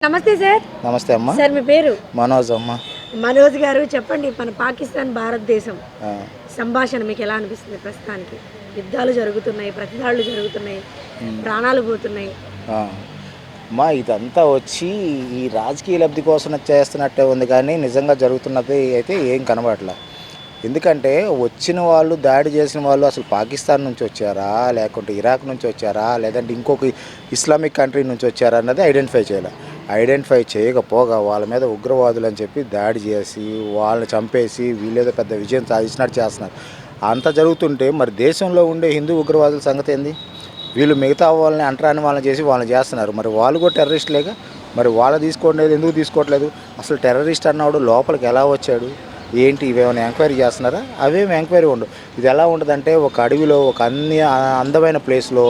నమస్తే సార్. నమస్తే అమ్మ. సార్ మీ పేరు? మనోజ్ అమ్మ. మనోజ్ గారు చెప్పండి, మన పాకిస్తాన్ భారతదేశం ఆ, సంభాషణ మీకు ఎలా అనిపిస్తుంది? ప్రస్తుతానికి యుద్ధాలు జరుగుతున్నాయి, ప్రతిదాడులు జరుగుతున్నాయి, ప్రాణాలు పోతున్నాయి. ఆ. అమ్మా ఇదంతా వచ్చి ఈ రాజకీయ లబ్ధి కోసం చేస్తున్నట్టే ఉంది, కానీ నిజంగా జరుగుతున్నది అయితే ఏం కనబడట్లా. ఎందుకంటే వచ్చిన వాళ్ళు, దాడి చేసిన వాళ్ళు అసలు పాకిస్తాన్ నుంచి వచ్చారా, లేకుంటే ఇరాక్ నుంచి వచ్చారా, లేదంటే ఇంకొక ఇస్లామిక్ కంట్రీ నుంచి వచ్చారా అన్నది ఐడెంటిఫై చేయాలి. ఐడెంటిఫై చేయకపోగా వాళ్ళ మీద ఉగ్రవాదులు అని చెప్పి దాడి చేసి వాళ్ళని చంపేసి వీళ్ళేదో పెద్ద విజయం సాధించినట్టు చేస్తున్నారు. అంత జరుగుతుంటే మరి దేశంలో ఉండే హిందూ ఉగ్రవాదుల సంగతి ఏంది? వీళ్ళు మిగతా వాళ్ళని అంటరాని వాళ్ళని చేసి వాళ్ళని చేస్తున్నారు. మరి వాళ్ళు కూడా టెర్రరిస్టులేగా. మరి వాళ్ళు తీసుకోవట్లేదు, ఎందుకు తీసుకోవట్లేదు? అసలు టెర్రరిస్ట్ అన్నవాడు లోపలికి ఎలా వచ్చాడు, ఏంటి, ఇవేమైనా ఎంక్వైరీ చేస్తున్నారా? అవేమి ఎంక్వైరీ ఉండవు. ఇది ఎలా ఉంటుందంటే ఒక అడవిలో ఒక అందమైన ప్లేస్లో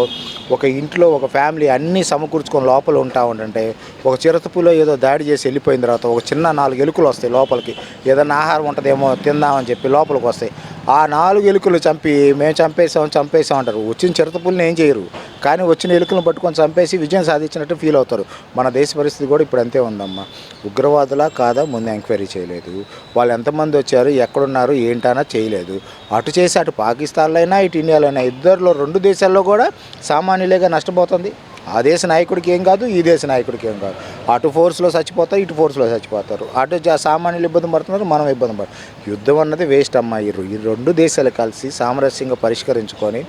ఒక ఇంట్లో ఒక ఫ్యామిలీ అన్నీ సమకూర్చుకొని లోపల ఉంటా ఉండంటే ఒక చిరుతపులో ఏదో దాడి చేసి వెళ్ళిపోయిన తర్వాత ఒక చిన్న 4 ఎలుకలు వస్తాయి లోపలికి, ఏదైనా ఆహారం ఉంటుందేమో తిందామని చెప్పి లోపలికి వస్తాయి. ఆ 4 ఎలుకలు చంపి మేము చంపేసాం అంటారు. వచ్చిన చిరుతపుల్ని ఏం చేయరు, కానీ వచ్చిన ఎలుకలను పట్టుకొని చంపేసి విజయం సాధించినట్టు ఫీల్ అవుతారు. మన దేశ పరిస్థితి కూడా ఇప్పుడు అంతే ఉందమ్మా. ఉగ్రవాదులా కాదా ముందు ఎంక్వైరీ చేయలేదు, వాళ్ళు ఎంతమంది వచ్చారు, ఎక్కడున్నారు, ఏంటన్నా చేయలేదు. అటు చేసి అటు పాకిస్తాన్లో అయినా ఇటు ఇండియాలో అయినా ఇద్దరిలో 2 దేశాల్లో కూడా సామాన్యులేగా నష్టపోతుంది. ఆ దేశ నాయకుడికి ఏం కాదు, ఈ దేశ నాయకుడికి ఏం కాదు. అటు ఫోర్స్లో చచ్చిపోతారు, ఇటు ఫోర్స్లో చచ్చిపోతారు. అటు సామాన్యులు ఇబ్బంది పడుతున్నారు, మనం ఇబ్బంది పడుతున్నాం. యుద్ధం అన్నది వేస్ట్ అమ్మా. ఈ 2 దేశాలు కలిసి సామరస్యంగా పరిష్కరించుకొని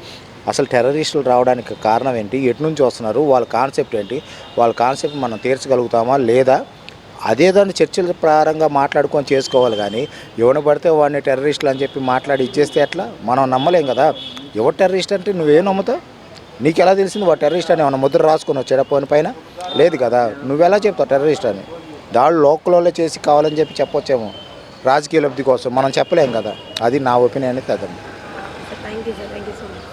అసలు టెర్రరిస్టులు రావడానికి కారణం ఏంటి, ఎటు నుంచి వస్తున్నారు, వాళ్ళ కాన్సెప్ట్ ఏంటి, వాళ్ళ కాన్సెప్ట్ మనం తీర్చగలుగుతామా లేదా, అదేదాన్ని చర్చల ప్రారంగా మాట్లాడుకొని చేసుకోవాలి. కానీ ఎవరిని పడితే వాడిని టెర్రరిస్టులు అని చెప్పి మాట్లాడి ఇచ్చేస్తే ఎట్లా? మనం నమ్మలేం కదా. ఎవరు టెర్రరిస్ట్ అంటే నువ్వేం నమ్ముతావు? నీకు ఎలా తెలిసింది వాడు టెర్రరిస్ట్ అని? ఏమన్నా ముద్ర రాసుకొని వచ్చాడా పోని పైన? లేదు కదా. నువ్వెలా చెప్తావు టెర్రరిస్ట్ అని? దాళ్ళు లోకల్లో చేసి కావాలని చెప్పి చెప్పొచ్చేమో రాజకీయ లబ్ధి కోసం, మనం చెప్పలేం కదా. అది నా ఒపీనియన్. కదండి. Thank you sir, thank you so much.